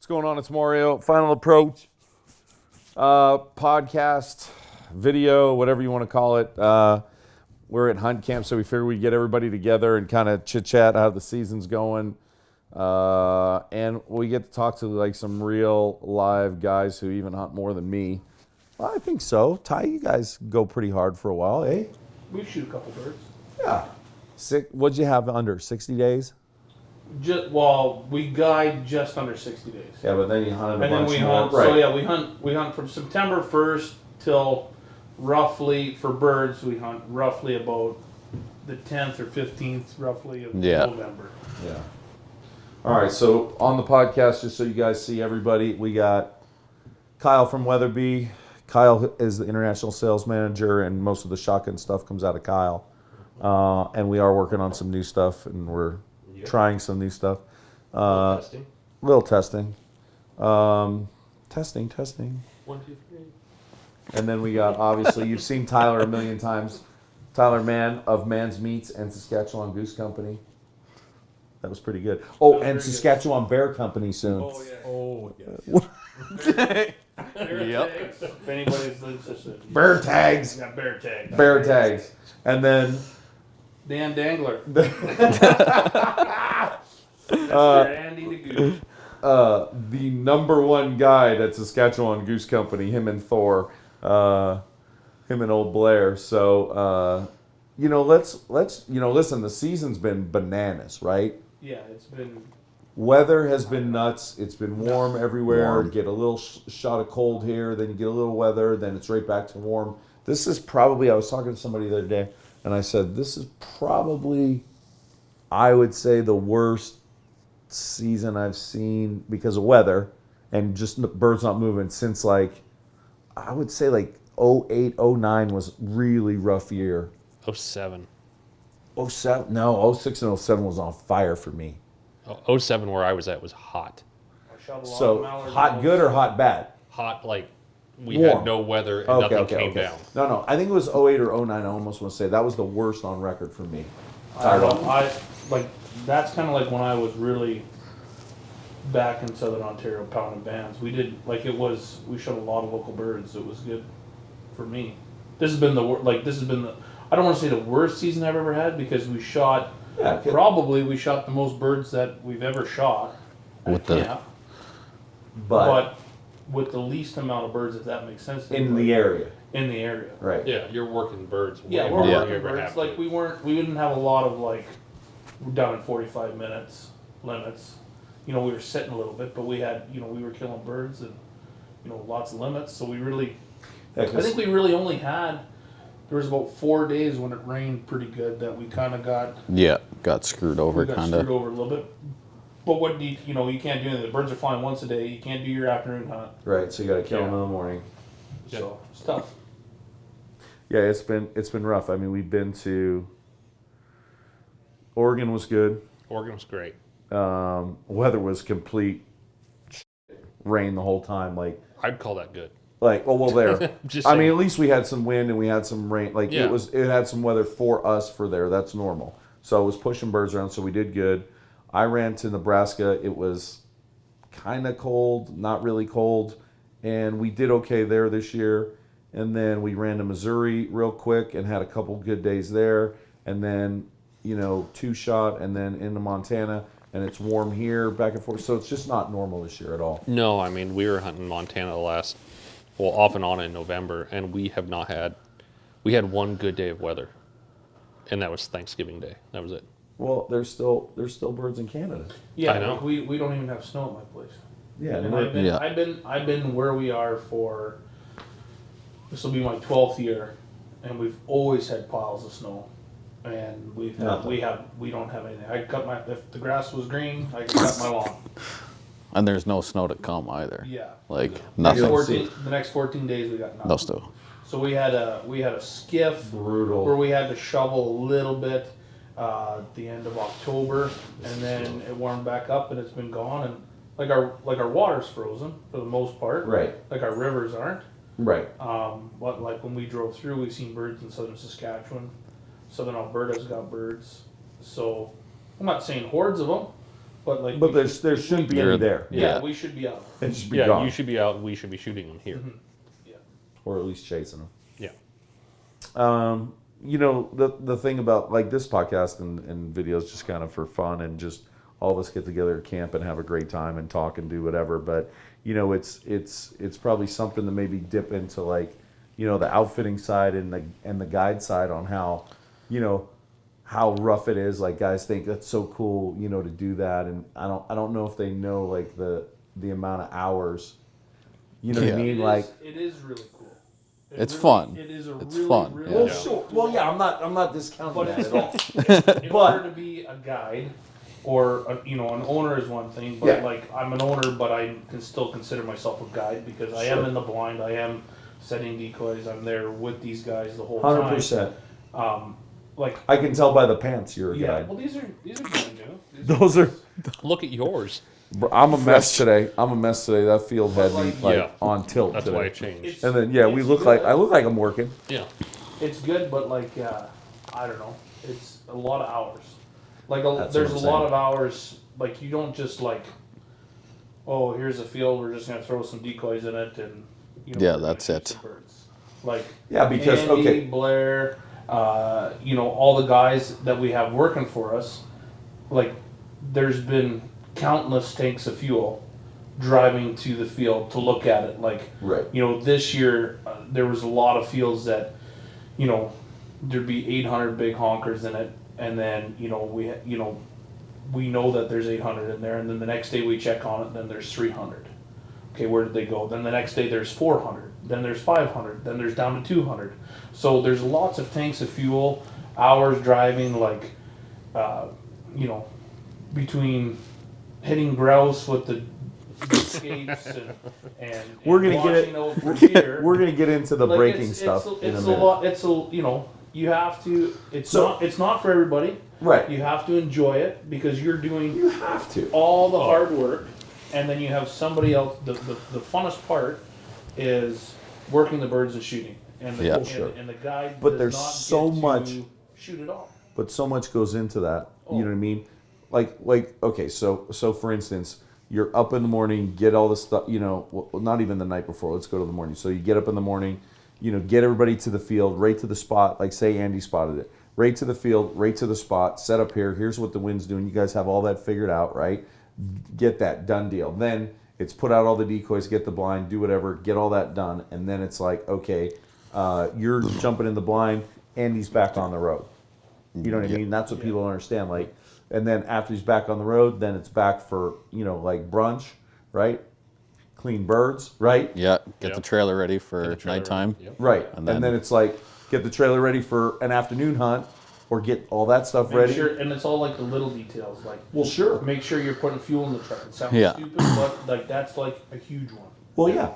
What's going on? It's Mario. Final Approach podcast, video, whatever you want to call it. We're at hunt camp, so we figured we'd get everybody together and kind of chit-chat how the season's going. And we get to talk to like some real live guys who even hunt more than me. Well, I think so. Ty, you guys go pretty hard for a while, eh? We shoot a couple birds. Yeah. What'd you have under 60 days? We guide just under 60 days. Yeah, but then you hunted a bunch we more. hunt. Right. So yeah, we hunt from September 1st till roughly for birds. We hunt roughly about the 10th or 15th, roughly of November. Yeah. All right. So on the podcast, just so you guys see everybody, we got Kyle from Weatherby. Kyle is the international sales manager, and most of the shotgun stuff comes out of Kyle. And we are working on some new stuff, and we're trying some new stuff. Testing. Little testing. Testing. 1, 2, 3. And then we got, obviously, you've seen Tyler a million times. Tyler Mann of Mann's Meats and Saskatchewan Goose Company. That was pretty good. Oh, and Saskatchewan Bear Company soon. Oh yeah. Oh, yeah. Yep. If anybody's interested. Bear tags. Yeah, bear tag. Bear tags. And then Dan Dangler. Andy the Goose. the number one guide at Saskatchewan Goose Company, him and Thor, him and old Blair. So, let's listen, the season's been bananas, right? Yeah, it's been. Weather has been nuts. It's been warm everywhere. Get a little shot of cold here, then you get a little weather, then it's right back to warm. This is probably, I was talking to somebody the other day, and I said, this is probably, I would say, the worst season I've seen because of weather and just birds not moving since I would say 08, 09 was really rough year. 07. 07, no, 06 and 07 was on fire for me. 07 where I was at was hot. I shot a lot of So mallards hot and good or hot bad? Hot, like we Warm. had no weather and nothing came down. No, I think it was 08 or 09. I almost want to say that was the worst on record for me. I don't know, that's kind of like when I was really back in Southern Ontario pounding bands. We did we shot a lot of local birds. It was good for me. This has been I don't want to say the worst season I've ever had because we shot we shot the most birds that we've ever shot at camp. But with the least amount of birds, if that makes sense. In the area. In the area. Right. Yeah, you're working birds. Yeah, we're more than working you ever birds. have to. We didn't have a lot of we're down in 45 minutes limits. We were sitting a little bit, but we had, we were killing birds and, lots of limits. So we really, I think we really only had, there was about 4 days when it rained pretty good that we kind of got. Yeah, got screwed over Screwed over a little bit. But what do you can't do anything. The birds are flying once a day. You can't do your afternoon hunt. Right, so you got to kill them in the morning. So it's tough. Yeah, it's been rough. I mean, we've been to Oregon was good. Oregon was great. Weather was complete rain the whole time. I'd call that good. There. Just I mean, saying. at least we had some wind and we had some rain. It had some weather for us for there. That's normal. So I was pushing birds around, so we did good. I ran to Nebraska. It was kind of cold, not really cold, and we did okay there this year. And then we ran to Missouri real quick and had a couple good days there. And then, 2 shot and then into Montana. And it's warm here, back and forth. So it's just not normal this year at all. No, I mean, we were hunting Montana off and on in November, and we had one good day of weather, and that was Thanksgiving Day. That was it. Well, there's still birds in Canada. Yeah, I know. We don't even have snow at my place. Yeah, And I've been where we are for, this will be my 12th year, and we've always had piles of snow, and we don't have anything. If the grass was green, I could cut my lawn. And there's no snow to come either. Yeah. Nothing. The next 14 days we got nothing. No snow. So we had a skiff Brutal. where we had to shovel a little bit at the end of October, and then it warmed back up, and it's been gone. And our water's frozen for the most part. Right. Our rivers aren't. Right. But when we drove through, we've seen birds in southern Saskatchewan. Southern Alberta's got birds. So I'm not saying hordes of them, But like, But we there shouldn't be any there. Yeah, Yeah. we should be out. It should be Yeah, gone. you should be out. We should be shooting them here. Yeah. Or at least chasing them. Yeah. You know, the thing about like this podcast and videos just kind of for fun and just all of us get together at camp and have a great time and talk and do whatever. But you know, it's probably something to maybe dip into, like, you know, the outfitting side and the guide side on how, you know, how rough it is. Like, guys think that's so cool, you know, to do that, and I don't know if they know like the amount of hours. You know what I mean? Like, it is really cool. It's fun. It is It's really, fun, really, yeah. well, really sure. cool. Well, yeah, I'm not discounting But that it's at all. not, in But- order to be a guide or you know, an owner is one thing, but Yeah. like, I'm an owner, but I can still consider myself a guide because I am Sure. in the blind. I am setting decoys. I'm there with these guys the whole 100%. time. Like, I can tell by the pants you're a yeah. guy. Well, these are brand new. Those are. Look at yours. Bro, I'm a mess today. That field had me Like, like Yeah. on tilt That's today. why it changed. It's- And then yeah, we it's look like good. I look like I'm working. Yeah. It's good, but like, I don't know. It's a lot of hours. Like, That's there's a what I'm lot saying. of hours. Like, you don't just like, oh, here's a field. We're just gonna throw some decoys in it, and you know, Yeah, we're gonna that's shoot it. some birds. Like, Yeah, because Andy, okay, Blair, you know, all the guys that we have working for us. Like, there's been countless tanks of fuel driving to the field to look at it. Like, right. you know, this year there was a lot of fields that, you know, there'd be 800 big honkers in it, and then you know we know that there's 800 in there, and then the next day we check on it, then there's 300. Okay, where did they go? Then the next day there's 400, then there's 500, then there's down to 200. So there's lots of tanks of fuel, hours driving, like, you know, between hitting grouse with the escapes and We're gonna get it. watching over deer. We're gonna get into the Like, breaking stuff It's in a a minute. lot. It's a, you know, you have to. So- It's not for everybody. Right. You have to enjoy it because you're doing You have to. all the hard work, and then you have somebody else. The funnest part is working the birds and shooting, and the, Yeah. and, Sure. and the guy. But does there's not so get to much- shoot it all. But so much goes into that. You know Oh. what I mean? Like okay, so for instance, you're up in the morning, get all the stuff. You know, well, not even the night before. Let's go to the morning. So you get up in the morning, you know, get everybody to the field, right to the spot. Like say Andy spotted it, right to the field, right to the spot. Set up here. Here's what the wind's doing. You guys have all that figured out, right? Get that done deal. Then it's put out all the decoys, get the blind, do whatever, get all that done, and then it's like okay, you're jumping in the blind. Andy's back on the road. You know what I mean? That's what people don't understand. Like, and then after he's back on the road, then it's back for, you know, like brunch, right? Clean birds, right? Yeah, get Yep. the trailer ready for Get the trailer nighttime. ready. Yep. Right. And And then then- it's like, get the trailer ready for an afternoon hunt or get all that stuff Make ready. sure, and it's all like the little details, like Well, sure. make sure you're putting fuel in the truck. It sounds Yeah. stupid, but like that's like a huge one. Well, yeah.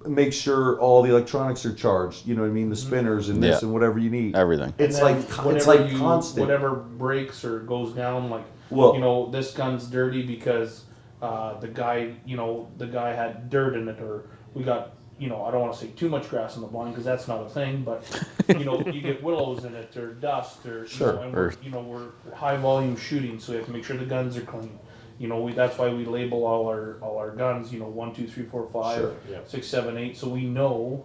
Make sure all the electronics are charged. You know what I mean? The spinners and this Yeah. and whatever you need. Everything. It's And then like it's whenever like constant. Whatever breaks or goes down, like Well- you know, this gun's dirty because the guy had dirt in it, or we got, you know, I don't want to say too much grass in the blind because that's not a thing, but you know, you get willows in it or dust or Sure. you know, and we're high volume shooting, so we have to make sure the guns are clean. You know, that's why we label all our guns. You know, 1, 2, 3, 4, 5, Sure. Yeah. 6, 7, 8, so we know,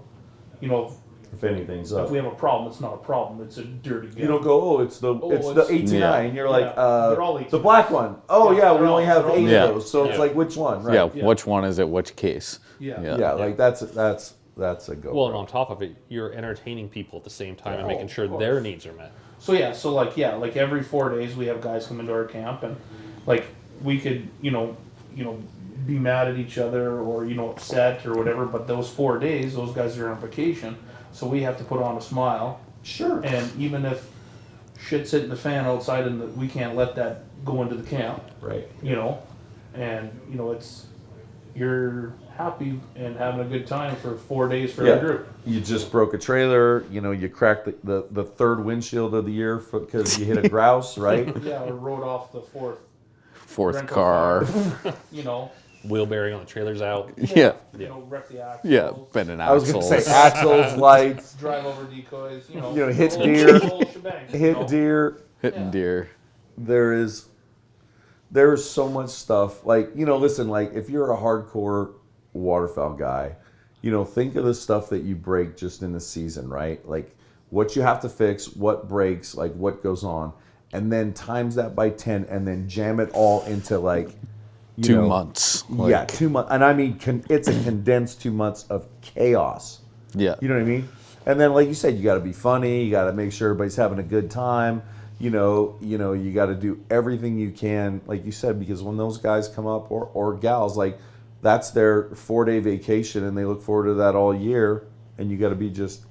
you know, If anything's if up. we have a problem, it's not a problem. It's a dirty gun. You don't go, oh, it's the Oh, it's it's- the 89. You're like, Yeah. They're all the 89. black one. Oh Yeah, yeah, we they're only all- have they're all 8 Yeah. of those. So it's Yeah. like which one, right? Yeah, Yeah. which one is it? Which case? Yeah. Yeah, like that's a go. Well, and on top of it, you're entertaining people at the same time and Oh, making sure of their course. needs are met. So like every 4 days we have guys come into our camp, and like we could you know be mad at each other or you know upset or whatever, but those 4 days those guys are on vacation, so we have to put on a smile, Sure. and even if shit's hitting the fan outside and we can't let that go into the camp, Right. you know, and you know you're happy and having a good time for 4 days for Yeah. the group. You just broke a trailer. You know, you cracked the third windshield of the year because you hit a grouse, right? Yeah, or rode off the Fourth rental car. you know. Wheel bearing on the trailer's out. Yeah. You know, wreck the axles. Yeah, bending I was axles. gonna say axles, lights, Drive over decoys. You know, hit the whole- deer, the whole shebang, you hit know. deer. Hitting Yeah. deer. There is there's so much stuff. Like, listen, like if you're a hardcore waterfowl guy, think of the stuff that you break just in the season, right? Like what you have to fix, what breaks, like what goes on, and then times that by 10 and then jam it all into like 2 months. Yeah, 2 months. And I mean, it's a condensed 2 months of chaos. Yeah. You know what I mean? And then, like you said, you got to be funny. You got to make sure everybody's having a good time. You got to do everything you can, like you said, because when those guys come up or gals, like that's their 4-day vacation and they look forward to that all year. And you got to be just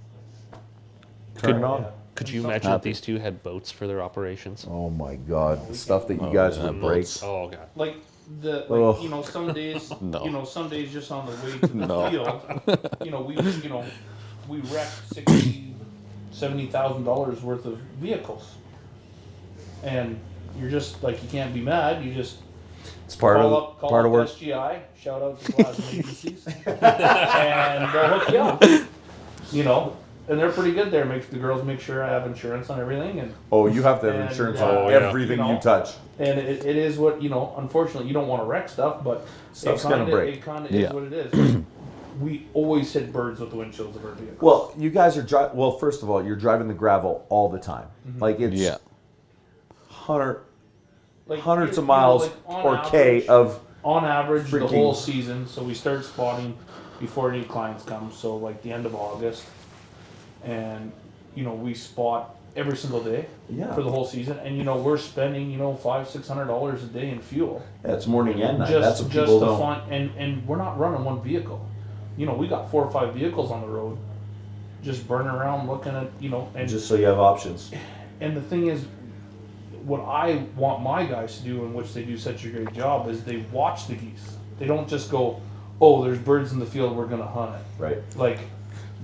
turn it on. Could you imagine if these two had boats for their operations? Oh my God, the stuff that you guys would break. Oh God. Like some days, No. some days just on the way to the No. field, we wrecked $70,000 worth of vehicles, and you're just like you can't be mad. You just It's part call of up work. SGI, shout out to plasma agencies, and they'll hook you up. And they're pretty good there. Makes the girls make sure I have insurance on everything, and Oh, you have to have And, insurance yeah, on yeah. everything you touch. and it is what unfortunately, you don't want to wreck stuff, but Stuff's gonna break. It kind of Yeah. is what it is. We always hit birds with the windshields of our vehicles. Well, you guys are driving. Well, first of all, you're driving the gravel all the time. Like it's Yeah. hundreds of miles or K of. on average the freaking- whole season. So we start spotting before any clients come. So like the end of August, and we spot every single day Yeah. for the whole season, and we're spending $500-600 a day in fuel. Yeah, it's morning and night. Just That's what just people to don't. find, and we're not running one vehicle. We got 4 or 5 vehicles on the road, just burning around looking at and Just so you have options. and the thing is, what I want my guys to do, in which they do such a great job, is they watch the geese. They don't just go, "Oh, there's birds in the field, we're gonna hunt it." Right. Like,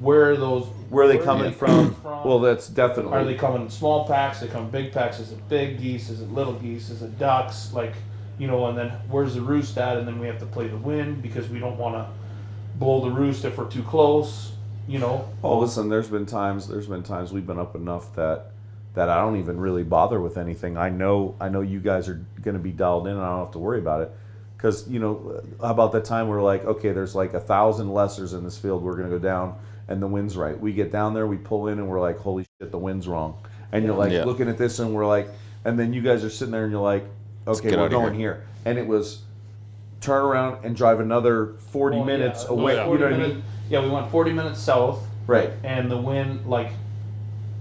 where are those? Where are they coming from? Well, that's Are definitely. they coming in small packs? They come in big packs? Is it big geese? Is it little geese? Is it ducks? Like, and then where's the roost at? And then we have to play the wind because we don't want to blow the roost if we're too close. Oh, listen. There's been times we've been up enough that I don't even really bother with anything. I know you guys are going to be dialed in, and I don't have to worry about it. Because how about that time we're like, okay, there's like 1,000 lessers in this field. We're going to go down, and the wind's right. We get down there, we pull in, and we're like, holy shit, the wind's wrong. And you're like looking at this, and we're like, and then you guys are sitting there, and you're like, okay, get we're outta going here. And it was turn around and drive another 40 minutes away. Yeah, You know what I mean? Yeah, we went 40 minutes south, Right. and the wind, like,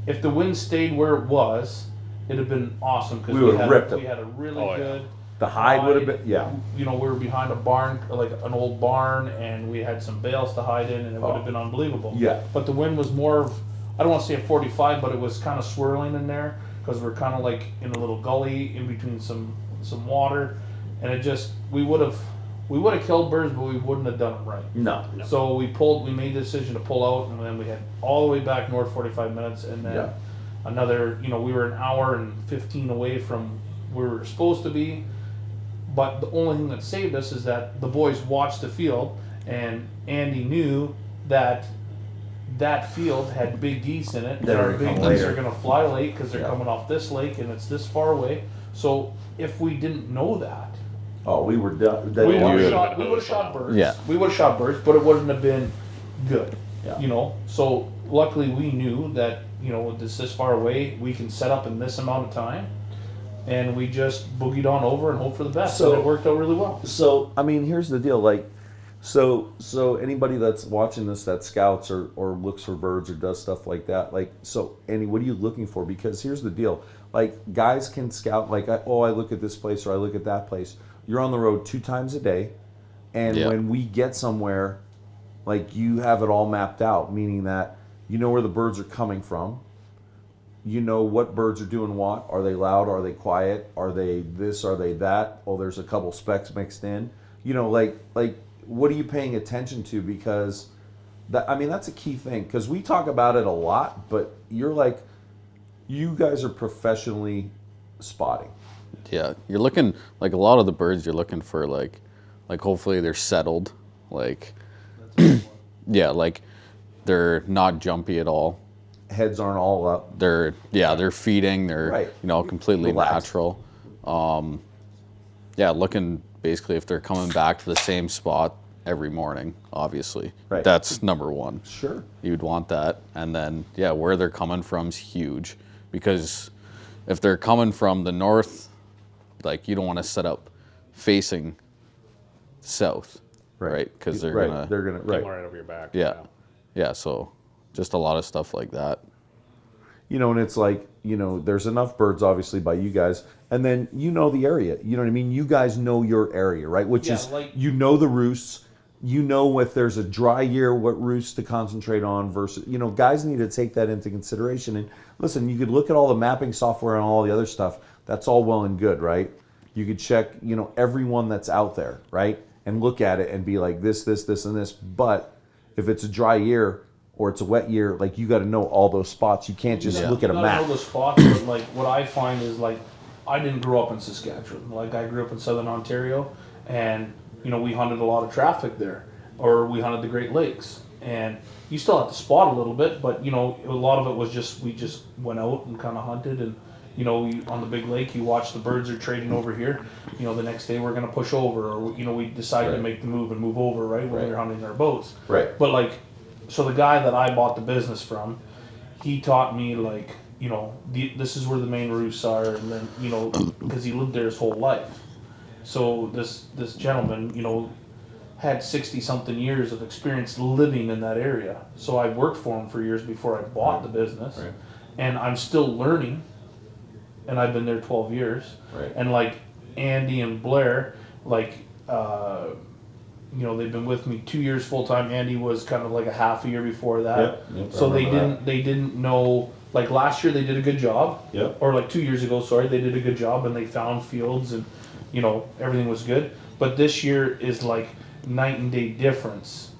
if the wind stayed where it was, it'd have been awesome because We would've ripped it. we had a really Oh, yeah. good. The hide would have been, yeah. We were behind a barn, like an old barn, and we had some bales to hide in, and it would have been unbelievable. Yeah. But the wind was more of, I don't want to say a 45, but it was kind of swirling in there because we're kind of like in a little gully in between some water, and it just we would have killed birds, but we wouldn't have done it right. No. So we made the decision to pull out, and then we had all the way back north 45 minutes, and then Yeah. another, we were an hour and 15 away from where we were supposed to be. But the only thing that saved us is that the boys watched the field, and Andy knew that that field had big geese in it. That And our are big coming geese later. are going to fly late because they're Yeah. coming off this lake, and it's this far away. So if we didn't know that, Oh, we were done. we would have would've shot, been hosed on birds. Yeah. We would have shot birds, but it wouldn't have been good. Yeah. So luckily we knew that this far away, we can set up in this amount of time, and we just boogied on over and hope for the best. So- and it worked out really well. So I mean, here's the deal. Like, so anybody that's watching this that scouts or looks for birds or does stuff like that, like, so Andy, what are you looking for? Because here's the deal. Like, guys can scout. Like, I look at this place or I look at that place. You're on the road 2 times a day, and Yeah. when we get somewhere, like, you have it all mapped out, meaning that you know where the birds are coming from. You know what birds are doing what. Are they loud? Are they quiet? Are they this? Are they that? Oh, there's a couple specks mixed in. Like what are you paying attention to? Because that's a key thing. Because we talk about it a lot, but you guys are professionally spotting. Yeah, you're looking like a lot of the birds. You're looking for like hopefully they're settled. Like, yeah, like they're not jumpy at all. Heads aren't all up. They're feeding. They're Right. completely Relaxed. natural. Yeah, looking basically if they're coming back to the same spot every morning, obviously. Right. That's number one. Sure. You'd want that. And then, yeah, where they're coming from is huge. Because if they're coming from the north, like, you don't want to set up facing south, right? Because they're right. gonna, They're gonna Right. right. Right over your back. yeah. So just a lot of stuff like that. You know, and it's like, you know, there's enough birds obviously by you guys, and then you know the area. You know what I mean? You guys know your area, right? Which Yeah, is like- you know the roosts. You know if there's a dry year, what roosts to concentrate on versus, you know, guys need to take that into consideration. And listen, you could look at all the mapping software and all the other stuff. That's all well and good, right? You could check, you know, everyone that's out there, right? And look at it and be like this, and this. But if it's a dry year or it's a wet year, like, you got to know all those spots. You can't just look at a You map. gotta know the spots, but like what I find is like I didn't grow up in Saskatchewan. Like I grew up in Southern Ontario, and you know we hunted a lot of traffic there, or we hunted the Great Lakes, and you still have to spot a little bit, but you know a lot of it was just we just went out and kind of hunted, and you know on the big lake you watch the birds are trading over here. You know the next day we're gonna push over, or you know we decided to make the move and move over right when we were hunting our boats. Right. But like, so the guy that I bought the business from, he taught me like, you know, this is where the main roosts are, and then you know, because he lived there his whole life. So this gentleman, you know, had 60-something years of experience living in that area. So I worked for him for years before I bought the business, Right. and I'm still learning. And I've been there 12 years. Right. And like Andy and Blair, like. You know, they've been with me 2 years full time. Andy was kind of like a half a year before that. Yep, So I remember they didn't know, like last year they did a good job. Yep. Or like 2 years ago, sorry, they did a good job and they found fields and, you know, everything was good. But this year is like night and day difference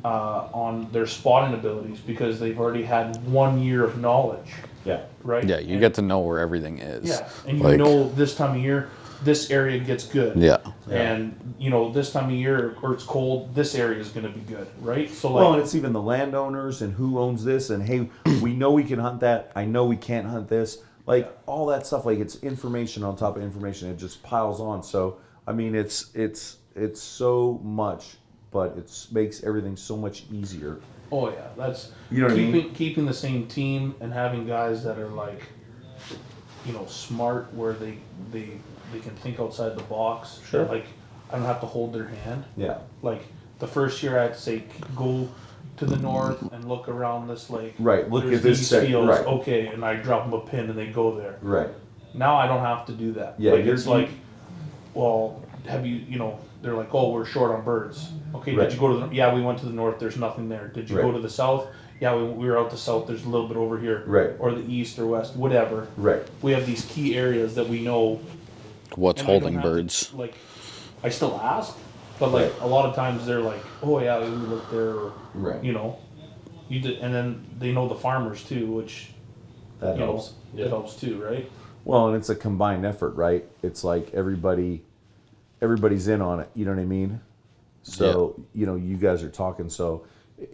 on their spotting abilities because they've already had 1 year of knowledge, Yeah. right? Yeah, you And- get to know where everything is. Yeah, and you Like, know this time of year, this area gets good. Yeah. And you know this time of year or it's cold, this area is going to be good, right? So like, Well, and it's even the landowners and who owns this, and hey, we know we can hunt that. I know we can't hunt this. Like all that stuff. Like it's information on top of information. It just piles on. So I mean, it's so much, but it makes everything so much easier. oh yeah, that's You know what I mean? keeping the same team and having guys that are like, you know, smart where they can think outside the box. Sure. Like I don't have to hold their hand. Yeah. Like the first year I had to say go to the north and look around this lake. Right, look There's at this these sec- fields. right. Okay, and I drop them a pin and they go there. Right. Now I don't have to do that. Yeah, like you're- it's like, well, have you know? They're like, oh, we're short on birds. Okay, Right. did you go to the? Yeah, we went to the north. There's nothing there. Did you go Right. to the south? Yeah, we were out the south. There's a little bit over here. Right. Or the east or west, whatever. Right. We have these key areas that we know. What's and I don't holding have to, birds? like, I still ask, but like Right. a lot of times they're like, oh yeah, we looked there. Or, Right. You know, you did, and then they know the farmers too, which That you helps. know, it helps too, right? Well, and it's a combined effort, right? It's like everybody's in on it. You know what I mean? So you know, you guys are talking. So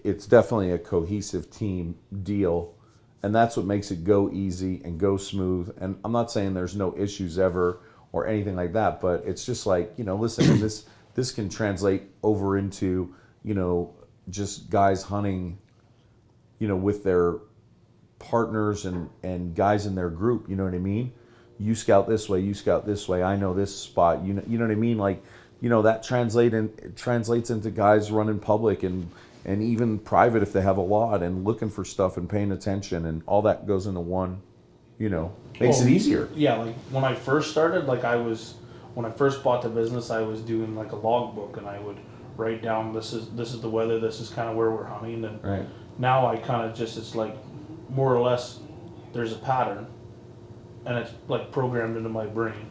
it's definitely a cohesive team deal, and that's what makes it go easy and go smooth. And I'm not saying there's no issues ever or anything like that, but it's just like, you know, listen, and this can translate over into, you know, just guys hunting, you know, with their partners and guys in their group. You know what I mean? You scout this way, you scout this way. I know this spot. You know what I mean? Like, you know, that translates into guys running public and even private if they have a lot and looking for stuff and paying attention, and all that goes into one. You know, makes it easier. Yeah, like when I first started, like when I first bought the business, I was doing like a logbook, and I would write down this is the weather, this is kind of where we're hunting, and Right. now I kind of just it's like more or less there's a pattern, and it's like programmed into my brain.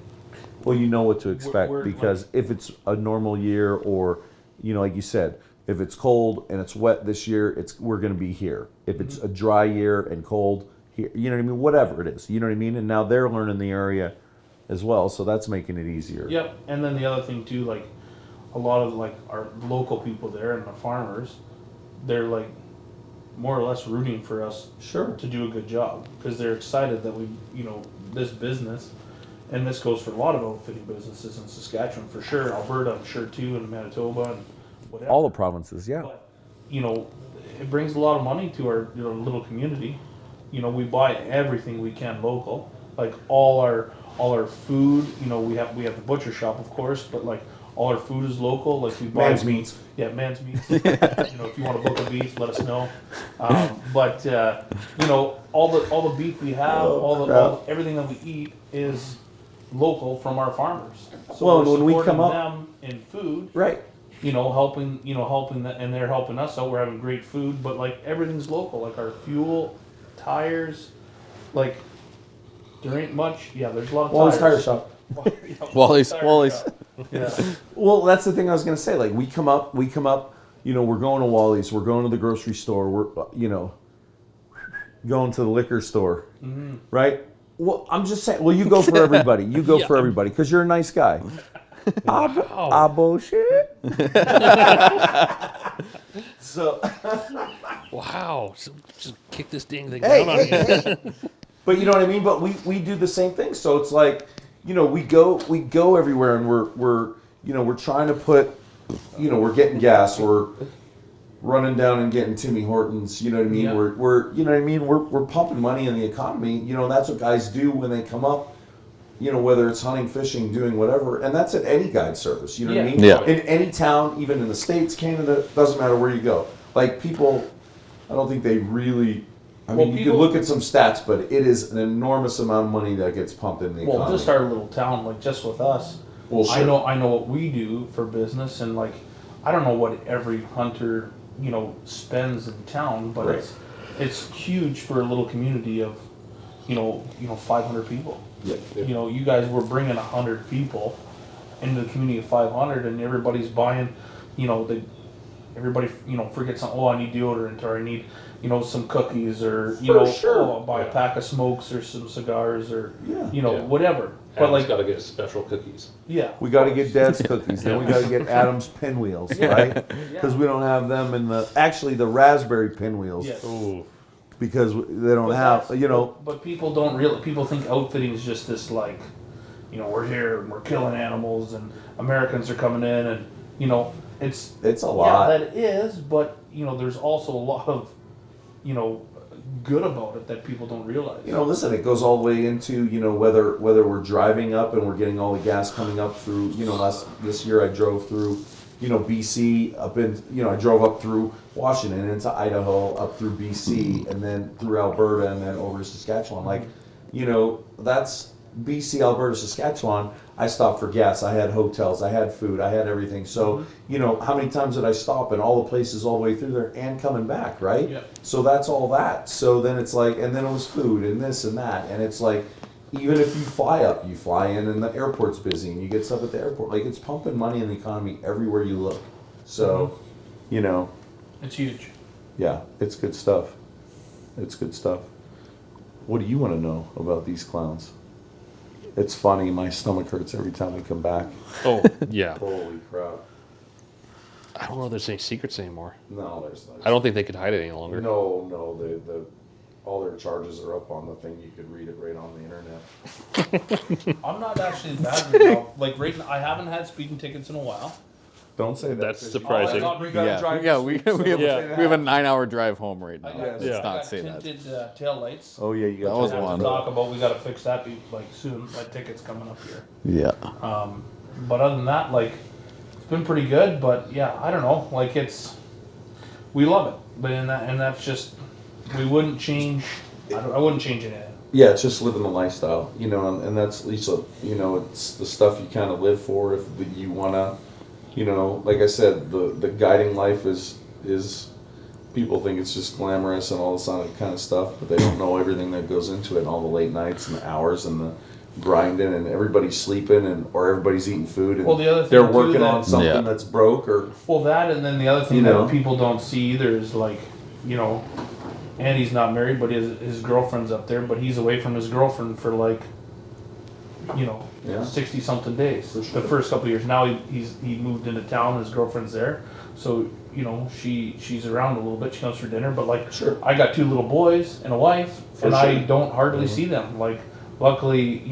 Well, you know what to expect We're- because if it's a normal year, or, you know, like you said, if it's cold and it's wet this year, we're going to be here. If it's a dry year and cold here, you know what I mean? Whatever it is, you know what I mean? And now they're learning the area as well, so that's making it easier. Yep, and then the other thing too, like a lot of like our local people there and the farmers, they're like more or less rooting for us Sure. to do a good job because they're excited that we, you know, this business, and this goes for a lot of outfitting businesses in Saskatchewan for sure, Alberta I'm sure too, and Manitoba and whatever. All the provinces, yeah. But, it brings a lot of money to our little community. We buy everything we can local, like all our food. We have the butcher shop, of course, but like all our food is local. Like we buy Man's meats. Yeah, man's meats. If you want to book a beef, let us know. But all the beef we have, everything that we eat is local from our farmers. So Well, we're when we supporting come up- them in food, Right. helping that, and they're helping us out. We're having great food, but like everything's local, like our fuel, tires, like there ain't much. Yeah, there's a lot of Wally's Tire tires. Shop. Yeah, Wally's- tire Wally's. shop. Yeah. Well, that's the thing I was gonna say. Like we come up. We're going to Wally's. We're going to the grocery store. We're going to the liquor store, right? Well, I'm just saying. Well, you go for everybody. You go for everybody because you're a nice guy. Ah, bullshit. So, Wow. So just kick this dang thing hey, down on you. but you know what I mean. But we do the same thing. So it's like, we go everywhere, and we're trying to put, we're getting gas, we're running down and getting Timmy Hortons. You know what I mean? Yeah. We're pumping money in the economy. That's what guys do when they come up. Whether it's hunting, fishing, doing whatever, and that's at any guide service. You know what I Yeah. mean? Yeah. In any town, even in the States, Canada, doesn't matter where you go. Like people, I don't think they really. I mean, you people- could look at some stats, but it is an enormous amount of money that gets pumped in the economy. Well, just our little town, like just with us. Well, sure. I know what we do for business, and like I don't know what every hunter spends in town, but Right. it's huge for a little community of 500 people. Yeah. You guys were bringing 100 people into the community of 500, and everybody's buying. Everybody forgets something. Oh, I need deodorant, or I need some cookies, or sure. oh, I'll buy a Yeah. pack of smokes or some cigars, or Yeah. Yeah. whatever. But Adam's like got to get special cookies. yeah, We got to get Dad's cookies. Then we got to get Adam's pinwheels, right? Because we don't have them in the raspberry pinwheels Yes. Ooh. because they don't But have. that's- But people don't really. People think outfitting is just this like, we're here and we're killing animals and Americans are coming in and it's It's a lot. Yeah, that is. But there's also a lot of good about it that people don't realize. Listen, it goes all the way into whether we're driving up and we're getting all the gas coming up through. This year I drove through BC up in I drove up through Washington into Idaho up through BC and then through Alberta and then over to Saskatchewan. Like that's BC, Alberta, Saskatchewan. I stopped for gas. I had hotels. I had food. I had everything. So how many times did I stop in all the places all the way through there and coming back, right? Yeah. So that's all that. So then it's like, and then it was food and this and that, and it's like, even if you fly up, you fly in and the airport's busy and you get stuff at the airport. Like it's pumping money in the economy everywhere you look. So, It's huge. yeah, it's good stuff. It's good stuff. What do you want to know about these clowns? It's funny. My stomach hurts every time we come back. Oh, yeah. Holy crap! I don't know if there's any secrets anymore. No, there's not. I don't think they could hide it any longer. No, the all their charges are up on the thing. You could read it right on the internet. I'm not actually bad right now. Like right now, I haven't had speeding tickets in a while. Don't say that. That's 'cause surprising. Oh, I thought we gotta Yeah, drive yeah, this we, week, we, so have, don't Yeah. say that. we have a 9-hour drive home right now. I got, Yes. Let's I not got say that. tinted tail lights. Oh yeah, you got That was Have to one. talk about. We got to fix that like soon. My ticket's coming up here. Yeah. But other than that, like it's been pretty good. But yeah, I don't know. Like we love it. But and that's just we wouldn't change. I wouldn't change anything. Yeah, it's just living the lifestyle, and that's Lisa. It's the stuff you kind of live for. If you wanna, like I said, the guiding life is people think it's just glamorous and all this other kind of stuff, but they don't know everything that goes into it, and all the late nights and the hours and the grinding, and everybody's sleeping or everybody's eating food, and Well, the other thing they're too working that- on something Yeah. that's broke or Well, that and then the other thing You know. that people don't see either is like, Andy's not married, but his girlfriend's up there, but he's away from his girlfriend for like, Yeah. 60 something days. For sure. The first couple of years. Now he moved into town, his girlfriend's there, so she's around a little bit. She comes for dinner, but like Sure. I got 2 little boys and a wife, For and I sure. don't hardly see them. Like luckily,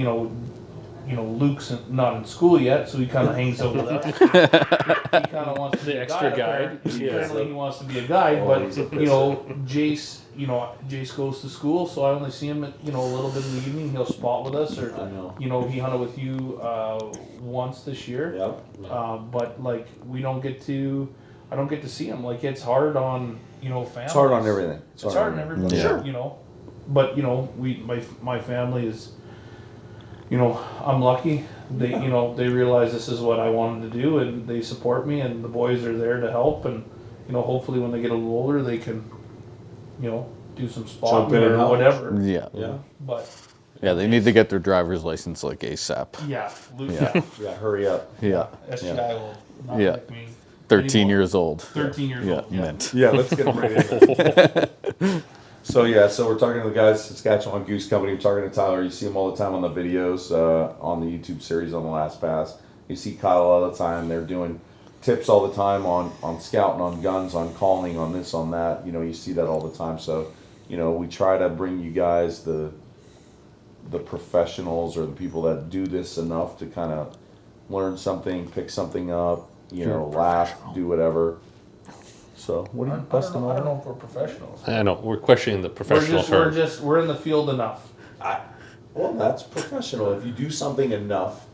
Luke's not in school yet, so he kind of hangs out with us. He kind of wants to be The a extra guide. guide. Apparently, he wants to be a guide, but Jace, Jace goes to school, so I only see him at, a little bit in the evening. He'll spot with us, or I know. he hunted with you once this year. Yep. But like I don't get to see him. Like it's hard on families. It's hard on everything. It's hard on everybody. Yeah. Sure, but my family is. I'm lucky. They realize this is what I wanted to do, and they support me, and the boys are there to help, and hopefully when they get a little older, they can, do some Jump spotting in and or help. whatever. Yeah. Yeah. But Yeah, they need to get their driver's license like ASAP. yeah, Luke, Yeah. Yeah. Hurry up. Yeah. that Yeah. guy will not Yeah. like me. 13 anymore. years old. 13 years Yeah, old. mint. Yeah, let's get them right in. So we're talking to the guys, Saskatchewan Goose Company. We're talking to Tyler. You see him all the time on the videos, on the YouTube series on the Last Pass. You see Kyle all the time. They're doing tips all the time on scouting, on guns, on calling, on this, on that. You see that all the time. So, we try to bring you guys the professionals or the people that do this enough to kind of learn something, pick something up, laugh, do whatever. So what are you busting I don't on? know if we're professionals. I know we're questioning the professional term. We're in the field enough. Well, that's professional. If you do something enough,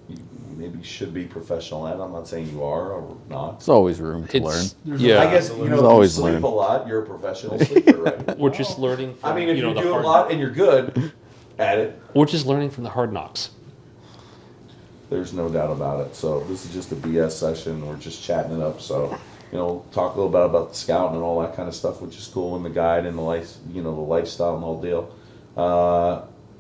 you maybe should be professional at it. I'm not saying you are or not. There's always room to learn. Yeah, I guess There's if you always sleep learn. a lot, you're a professional sleeper, right? we're just learning. From, I mean, if you the do a hard, lot and you're good at it, we're just learning from the hard knocks. there's no doubt about it. So this is just a BS session. We're just chatting it up. So, talk a little bit about the scouting and all that kind of stuff, which is cool, and the guide and the life, the lifestyle and the whole deal.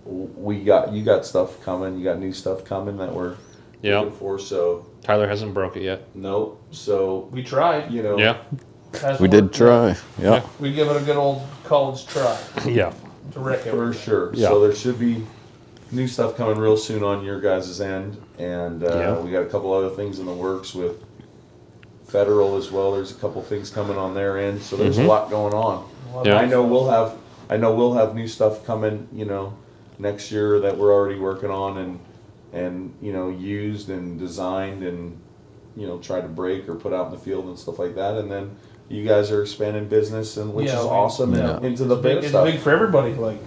You got stuff coming. You got new stuff coming that we're looking for. So Tyler hasn't broke it yet. nope. So We tried. Yeah, Hasn't We did worked. try. Yeah. We give it a good old college try yeah. to wreck it. for sure. Yeah. So there should be new stuff coming real soon on your guys' end, and Yeah. we got a couple other things in the works with federal as well. There's a couple things coming on their end, so there's a lot going on. Yeah. I know we'll have new stuff coming, next year that we're already working on and used and designed and tried to break or put out in the field and stuff like that. And then you guys are expanding business, and which Yeah, is we- awesome, yeah. and into the It's big big, stuff. it's big for everybody. Like,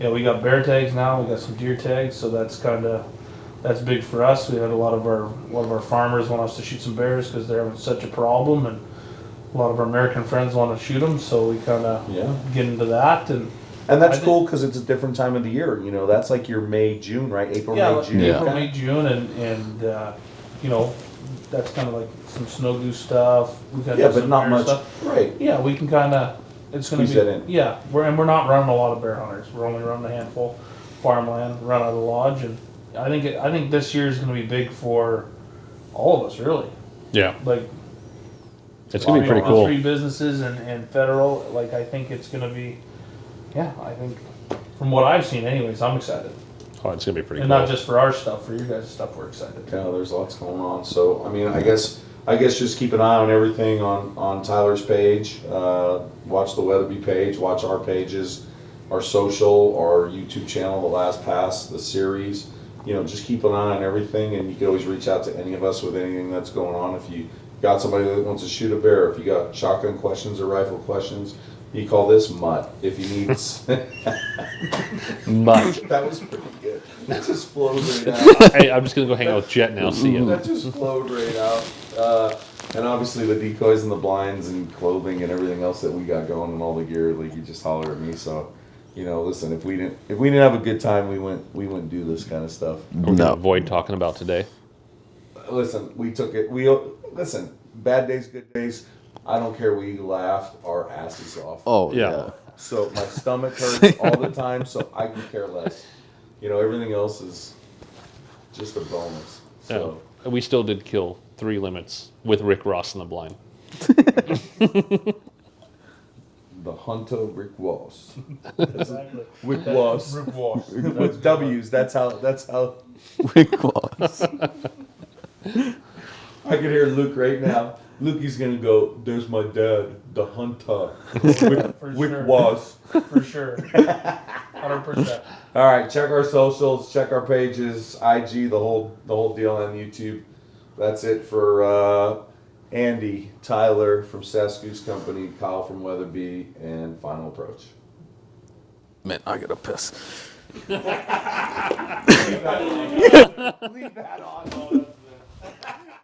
we got bear tags now. We got some deer tags, so that's big for us. We had a lot of our farmers want us to shoot some bears because they're having such a problem, and a lot of our American friends want to shoot them. So we kind of Yeah. get into that, and And that's I think- cool because it's a different time of the year. That's like your May, June, right? April, yeah, May, June. Yeah. April, May, June, and that's kind of like some snow goose stuff. We got Yeah, but some not bear much. stuff. Right. Yeah, we can kind of. It's going to Squeeze be. that in. Yeah, we're not running a lot of bear hunters. We're only running a handful, farmland, run out of the lodge, and I think this year is going to be big for all of us, really. Yeah, Like it's gonna be pretty the cool. three businesses and federal. Like I think it's going to be. Yeah, I think from what I've seen, anyways, I'm excited, Oh, it's gonna be pretty and cool. not just for our stuff, for your guys' stuff. We're excited. Yeah, there's lots going on. So, I mean, I guess just keep an eye on everything on Tyler's page. Watch the Weatherby page. Watch our pages, our social, our YouTube channel, The Last Pass, the series. Just keep an eye on everything, and you can always reach out to any of us with anything that's going on. If you got somebody that wants to shoot a bear, if you got shotgun questions or rifle questions, you call this Mutt. If you need, Mutt. that was pretty good. That just flowed right out. Hey, I'm just gonna go hang out with Jet now. See ya. That just flowed right out. And obviously the decoys and the blinds and clothing and everything else that we got going and all the gear, like you just holler at me. So, listen, if we didn't have a good time, we wouldn't do this kind of stuff. We're gonna No. avoid talking about today. Listen, we took it. Listen, bad days, good days. I don't care. We laughed our asses off. Oh, Yeah. yeah. So my stomach hurts all the time. So I can care less. Everything else is just a bonus. So. Yeah. We still did kill 3 limits with Rick Ross in the blind. The Hunter Rick Ross. Exactly. Rick Ross. Rip wash. With W's. That's how. Rick Wallace. I can hear Luke right now. Lukey's gonna go. There's my dad, the Hunter. For Rick sure. Ross. For sure. 100%. All right, check our socials, check our pages, IG, the whole deal on YouTube. That's it for Andy, Tyler from Saskoo's Company, Kyle from Weatherby, and Final Approach. Man, I gotta piss. Leave that on.